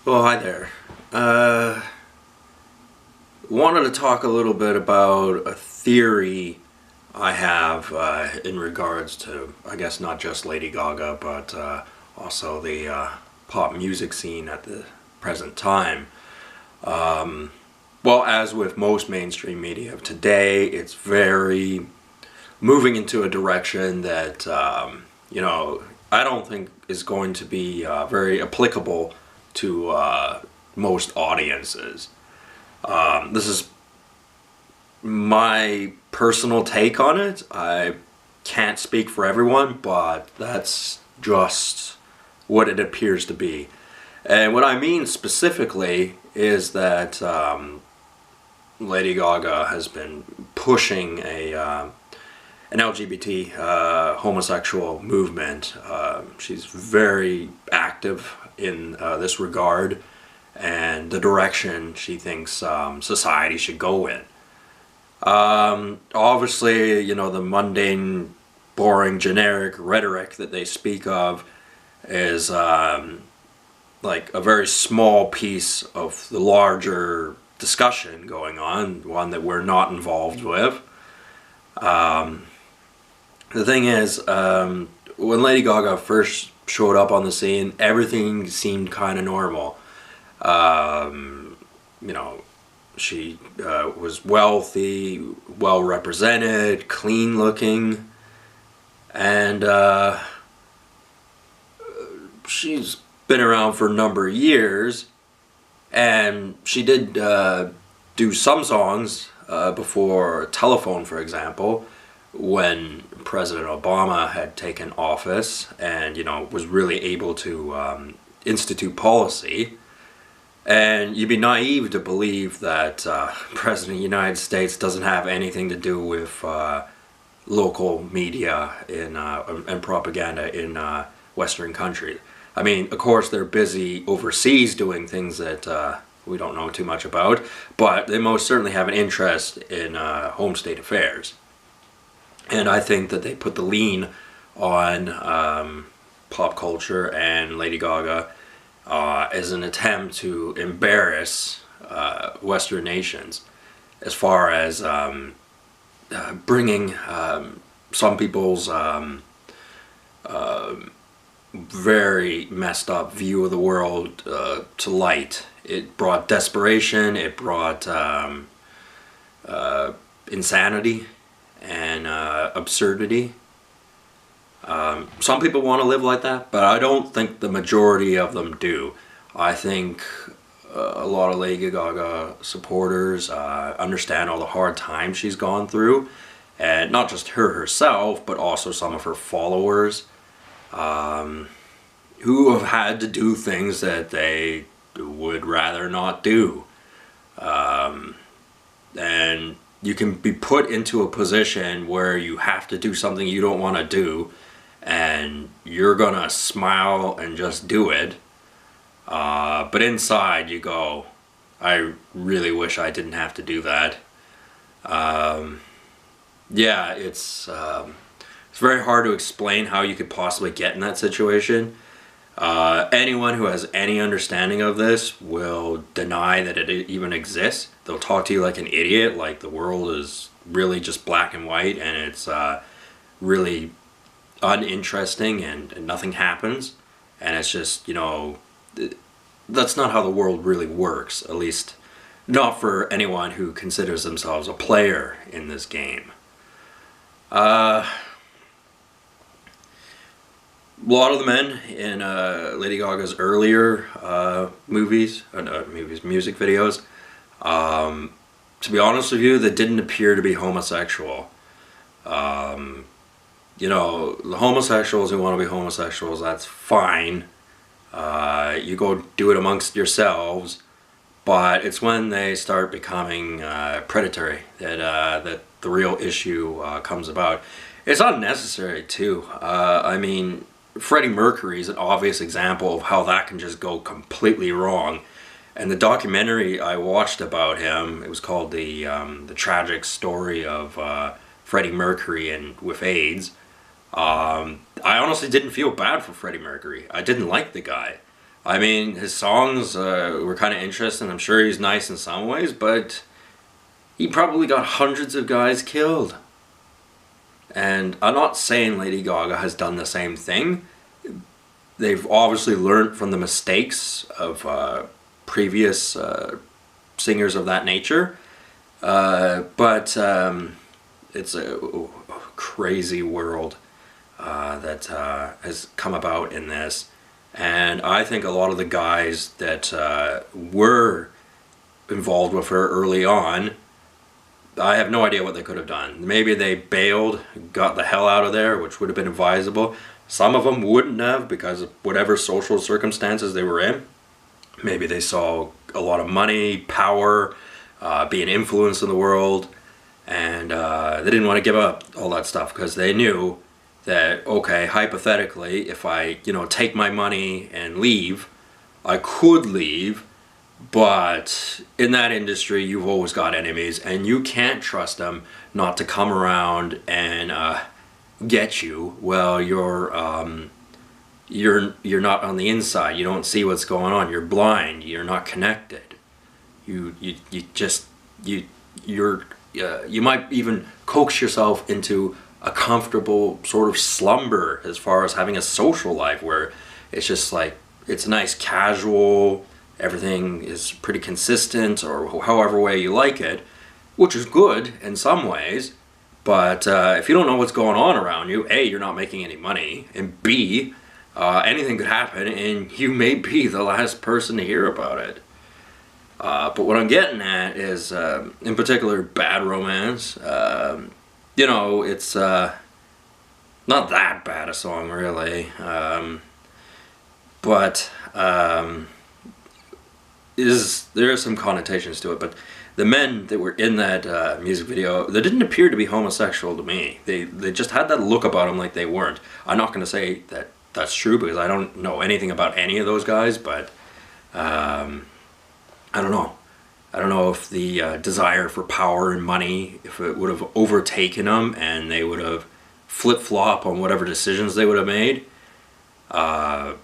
Well, hi there. Wanted to talk a little bit about a theory I have in regards to, I guess, not just Lady Gaga, but also the pop music scene at the present time. Well, as with most mainstream media of today, it's very moving into a direction that, I don't think is going to be very applicable to most audiences. This is my personal take on it. I can't speak for everyone, but that's just what it appears to be. And what I mean specifically is that Lady Gaga has been pushing an LGBT homosexual movement. She's very active in this regard and the direction she thinks society should go in. Obviously, the mundane, boring, generic rhetoric that they speak of is like a very small piece of the larger discussion going on, one that we're not involved with. The thing is, when Lady Gaga first showed up on the scene, everything seemed kind of normal. Um, you know, she was wealthy, well represented, clean looking, and she's been around for a number of years. And she did do some songs before Telephone, for example, when President Obama had taken office and, was really able to institute policy. And you'd be naive to believe that President of the United States doesn't have anything to do with local media and propaganda in Western countries. I mean, of course, they're busy overseas doing things that we don't know too much about, but they most certainly have an interest in home state affairs. And I think that they put the lean on pop culture and Lady Gaga as an attempt to embarrass Western nations as far as bringing some people's very messed up view of the world to light. It brought desperation, it brought insanity and absurdity. Some people want to live like that, but I don't think the majority of them do. I think a lot of Lady Gaga supporters understand all the hard times she's gone through, and not just her herself, but also some of her followers who have had to do things that they would rather not do. And you can be put into a position where you have to do something you don't want to do, and you're gonna smile and just do it. But inside you go, I really wish I didn't have to do that. Yeah, it's very hard to explain how you could possibly get in that situation. Anyone who has any understanding of this will deny that it even exists. They'll talk to you like an idiot, like the world is really just black and white and it's really uninteresting and nothing happens. And it's just, that's not how the world really works, at least not for anyone who considers themselves a player in this game. A lot of the men in Lady Gaga's earlier music videos, to be honest with you, they didn't appear to be homosexual. The homosexuals who want to be homosexuals, that's fine. You go do it amongst yourselves, but it's when they start becoming predatory that the real issue comes about. It's unnecessary too. I mean, Freddie Mercury is an obvious example of how that can just go completely wrong. And the documentary I watched about him, it was called the tragic story of Freddie Mercury and with AIDS. I honestly didn't feel bad for Freddie Mercury. I didn't like the guy. I mean, his songs were kind of interesting. I'm sure he's nice in some ways, but he probably got hundreds of guys killed. And I'm not saying Lady Gaga has done the same thing. They've obviously learned from the mistakes of previous singers of that nature. But it's a crazy world that has come about in this. And I think a lot of the guys that were involved with her early on, I have no idea what they could have done. Maybe they bailed, got the hell out of there, which would have been advisable. Some of them wouldn't have because of whatever social circumstances they were in. Maybe they saw a lot of money, power, being influenced in the world, and they didn't want to give up all that stuff because they knew that, okay, hypothetically, if I, take my money and leave, I could leave, but in that industry, you've always got enemies, and you can't trust them not to come around and get you. Well, you're not on the inside. You don't see what's going on. You're blind. You're not connected. You might even coax yourself into a comfortable sort of slumber as far as having a social life where it's just like, it's nice casual, everything is pretty consistent, or however way you like it, which is good in some ways. But if you don't know what's going on around you, A, you're not making any money, and B, anything could happen and you may be the last person to hear about it. But what I'm getting at is, in particular, Bad Romance. It's not that bad a song, really. But there are some connotations to it. But the men that were in that music video, they didn't appear to be homosexual to me. They just had that look about them like they weren't. I'm not going to say that that's true because I don't know anything about any of those guys, but I don't know. I don't know if the desire for power and money, if it would have overtaken them and they would have flip-flop on whatever decisions they would have made. I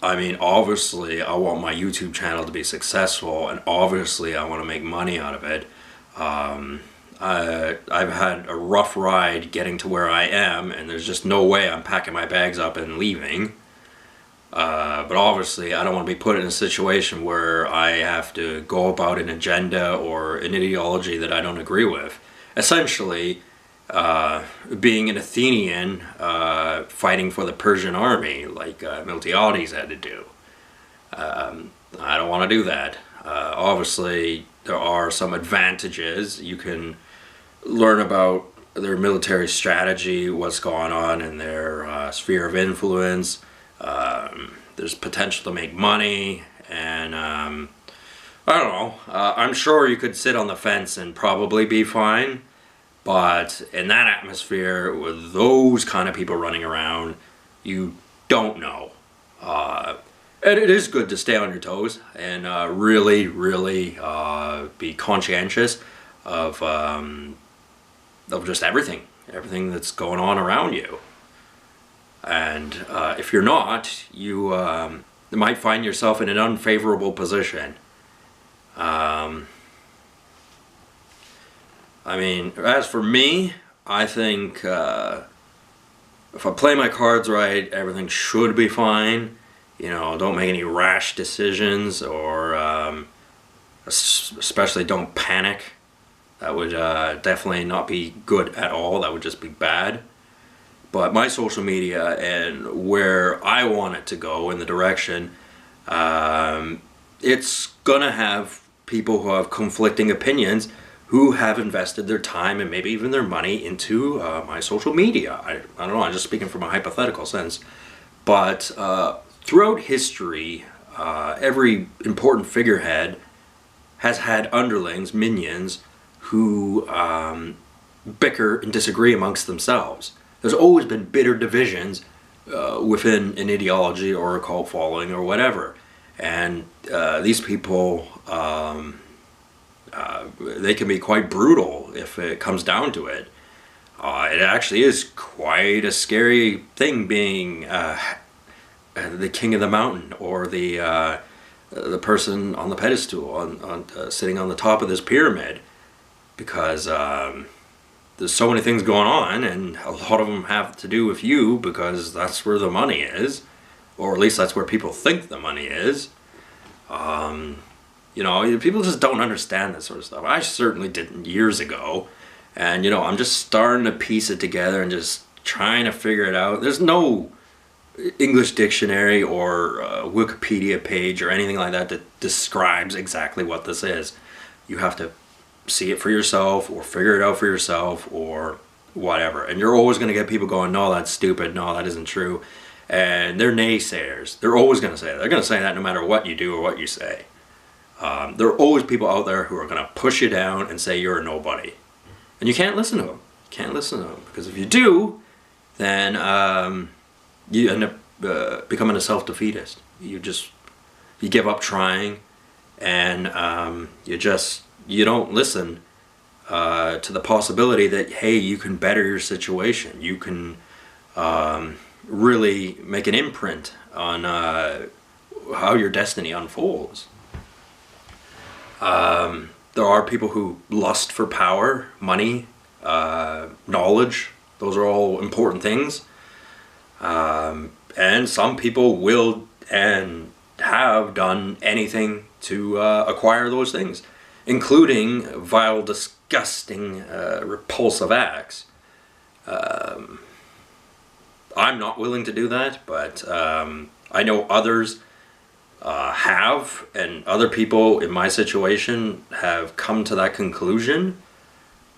mean, obviously, I want my YouTube channel to be successful, and obviously, I want to make money out of it. I've had a rough ride getting to where I am, and there's just no way I'm packing my bags up and leaving. But obviously, I don't want to be put in a situation where I have to go about an agenda or an ideology that I don't agree with. Essentially, being an Athenian fighting for the Persian army, like Miltiades had to do. I don't want to do that. Obviously, there are some advantages. You can learn about their military strategy, what's going on in their sphere of influence. There's potential to make money, and I don't know. I'm sure you could sit on the fence and probably be fine, but in that atmosphere with those kind of people running around, you don't know. And it is good to stay on your toes and really, really be conscientious of just everything that's going on around you. And if you're not, you might find yourself in an unfavorable position. I mean, as for me, I think if I play my cards right, everything should be fine. Don't make any rash decisions, or especially don't panic. That would definitely not be good at all. That would just be bad. But my social media and where I want it to go in the direction, it's gonna have people who have conflicting opinions who have invested their time and maybe even their money into my social media. I don't know, I'm just speaking from a hypothetical sense. But throughout history, every important figurehead has had underlings, minions, who bicker and disagree amongst themselves. There's always been bitter divisions within an ideology or a cult following or whatever. And these people, they can be quite brutal if it comes down to it. It actually is quite a scary thing being the king of the mountain, or the person on the pedestal, sitting on the top of this pyramid, because there's so many things going on, and a lot of them have to do with you because that's where the money is, or at least that's where people think the money is. You know, people just don't understand that sort of stuff. I certainly didn't years ago. And, you know, I'm just starting to piece it together and just trying to figure it out. There's no English dictionary or Wikipedia page or anything like that that describes exactly what this is. You have to see it for yourself, or figure it out for yourself, or whatever. And you're always going to get people going, no, that's stupid, no, that isn't true. And they're naysayers. They're always going to say that. They're going to say that no matter what you do or what you say. There are always people out there who are going to push you down and say you're a nobody. And you can't listen to them. You can't listen to them. Because if you do, then you end up becoming a self-defeatist. You give up trying, and you don't listen to the possibility that, hey, you can better your situation. You can really make an imprint on how your destiny unfolds. There are people who lust for power, money, knowledge. Those are all important things. And some people will and have done anything to acquire those things, including vile, disgusting, repulsive acts. I'm not willing to do that, but I know others have, and other people in my situation have come to that conclusion.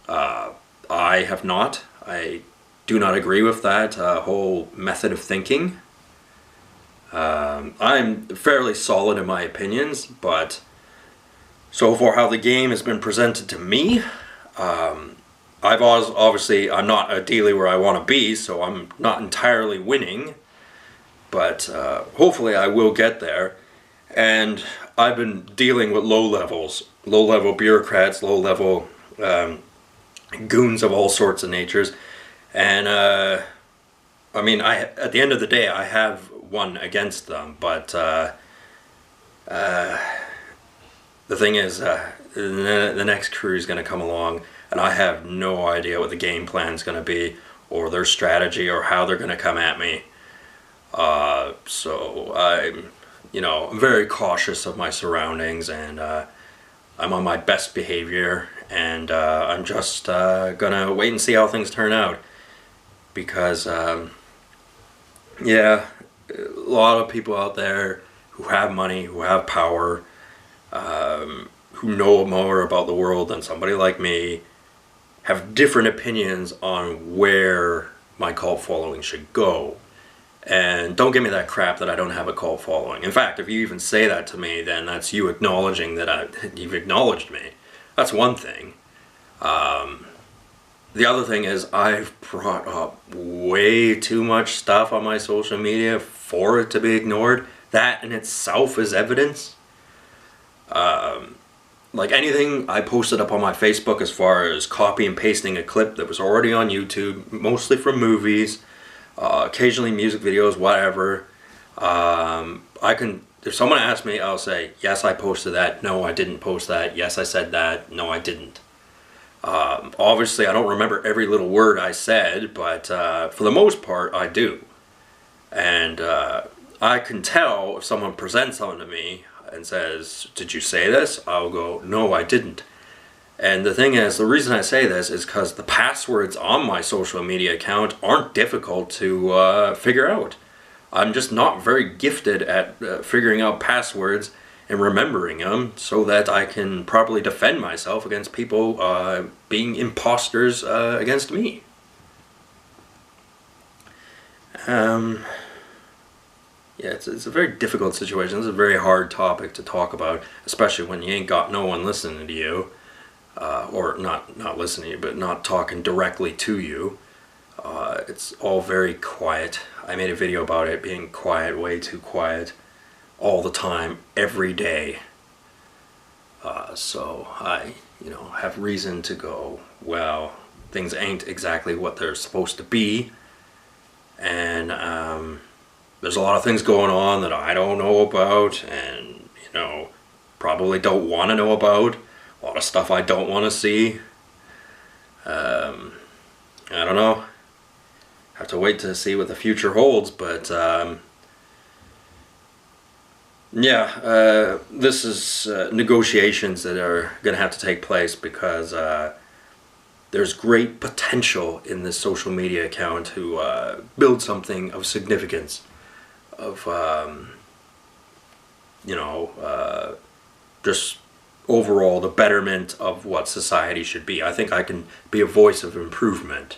I have not. I do not agree with that whole method of thinking. I'm fairly solid in my opinions, but so far how the game has been presented to me, obviously I'm not ideally where I want to be, so I'm not entirely winning, but hopefully I will get there. And I've been dealing with low-level bureaucrats, low-level goons of all sorts of natures. And, I mean, at the end of the day, I have won against them. But the thing is, the next crew is going to come along, and I have no idea what the game plan is going to be, or their strategy, or how they're going to come at me. So I'm very cautious of my surroundings, and I'm on my best behavior, and I'm just gonna wait and see how things turn out, because yeah, a lot of people out there who have money, who have power, who know more about the world than somebody like me, have different opinions on where my cult following should go. And don't give me that crap that I don't have a cult following. In fact, if you even say that to me, then that's you acknowledging that you've acknowledged me. That's one thing. The other thing is, I've brought up way too much stuff on my social media for it to be ignored. That in itself is evidence. Like anything I posted up on my Facebook as far as copy and pasting a clip that was already on YouTube, mostly from movies, occasionally music videos, whatever. If someone asks me, I'll say, yes, I posted that. No, I didn't post that. Yes, I said that. No, I didn't. Obviously, I don't remember every little word I said, but for the most part, I do. And I can tell if someone presents something to me and says, did you say this? I'll go, no, I didn't. And the thing is, the reason I say this is because the passwords on my social media account aren't difficult to figure out. I'm just not very gifted at figuring out passwords and remembering them so that I can properly defend myself against people being imposters against me. Yeah, it's a very difficult situation. It's a very hard topic to talk about, especially when you ain't got no one listening to you. Or not listening to you, but not talking directly to you. It's all very quiet. I made a video about it being quiet, way too quiet, all the time, every day. So I, have reason to go, well, things ain't exactly what they're supposed to be. And, there's a lot of things going on that I don't know about, and probably don't want to know about. A lot of stuff I don't want to see. I don't know. Have to wait to see what the future holds, but yeah, this is negotiations that are going to have to take place because there's great potential in this social media account to build something of significance, of just overall the betterment of what society should be. I think I can be a voice of improvement.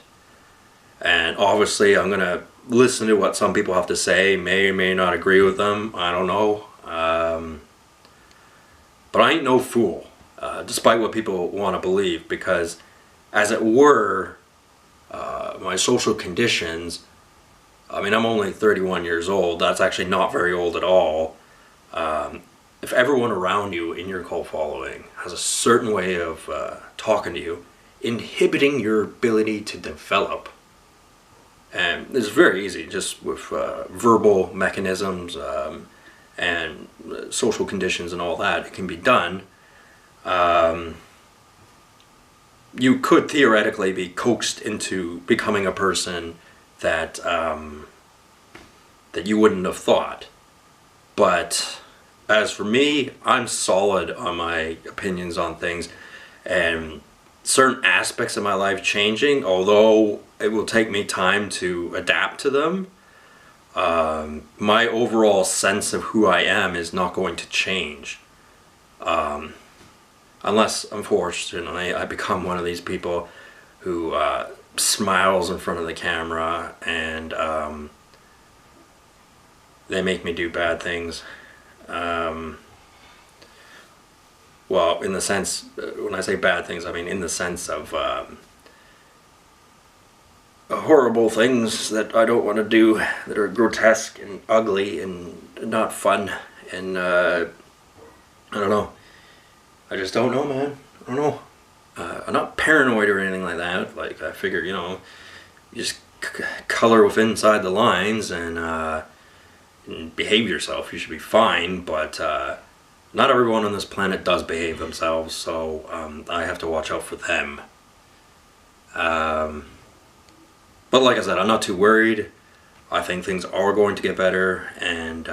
And obviously I'm going to listen to what some people have to say, may or may not agree with them, I don't know. But I ain't no fool, despite what people want to believe, because as it were, my social conditions, I mean, I'm only 31 years old, that's actually not very old at all. If everyone around you in your cult following has a certain way of talking to you, inhibiting your ability to develop, and it's very easy, just with verbal mechanisms and social conditions and all that, it can be done. You could theoretically be coaxed into becoming a person that that you wouldn't have thought. But as for me, I'm solid on my opinions on things, and certain aspects of my life changing, although it will take me time to adapt to them, my overall sense of who I am is not going to change. Unless, unfortunately, I become one of these people who smiles in front of the camera and they make me do bad things. Well, in the sense, when I say bad things, I mean in the sense of horrible things that I don't want to do, that are grotesque and ugly and not fun, and I don't know. I just don't know, man. I don't know. I'm not paranoid or anything like that. Like, I figure, you just color within inside the lines and behave yourself. You should be fine, but not everyone on this planet does behave themselves, so I have to watch out for them. But like I said, I'm not too worried. I think things are going to get better, and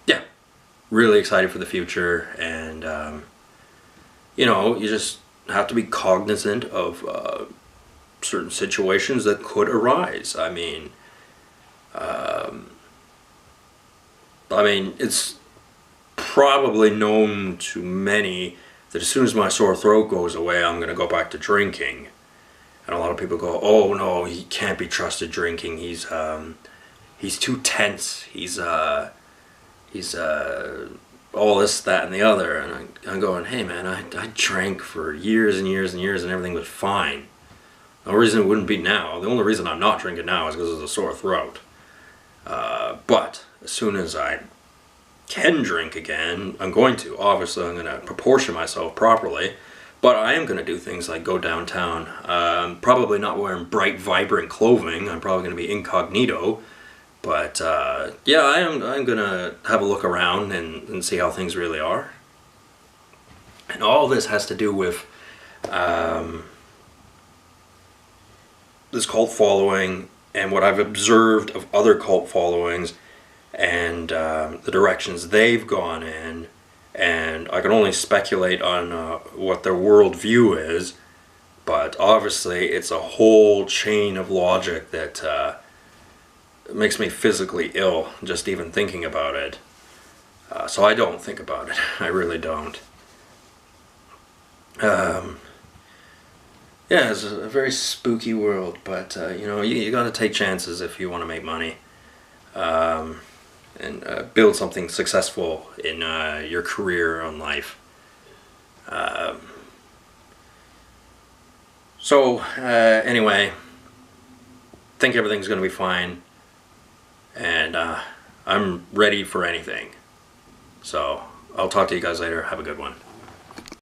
yeah, really excited for the future. And you just have to be cognizant of certain situations that could arise. I mean, it's probably known to many that as soon as my sore throat goes away, I'm going to go back to drinking. And a lot of people go, "Oh no, he can't be trusted drinking. He's too tense. He's all this, that, and the other." And I'm going, "Hey man, I drank for years and years and years, and everything was fine. No reason it wouldn't be now. The only reason I'm not drinking now is because of the sore throat. But as soon as I can drink again, I'm going to. Obviously, I'm going to proportion myself properly. But I am going to do things like go downtown. Probably not wearing bright, vibrant clothing. I'm probably going to be incognito. But yeah, I'm going to have a look around and see how things really are. And all this has to do with this cult following and what I've observed of other cult followings and the directions they've gone in. And I can only speculate on what their worldview is, but obviously it's a whole chain of logic that makes me physically ill just even thinking about it. So I don't think about it. I really don't. Yeah, it's a very spooky world, but you got to take chances if you want to make money. And build something successful in your career or in life. Anyway, think everything's going to be fine, and I'm ready for anything. So I'll talk to you guys later. Have a good one.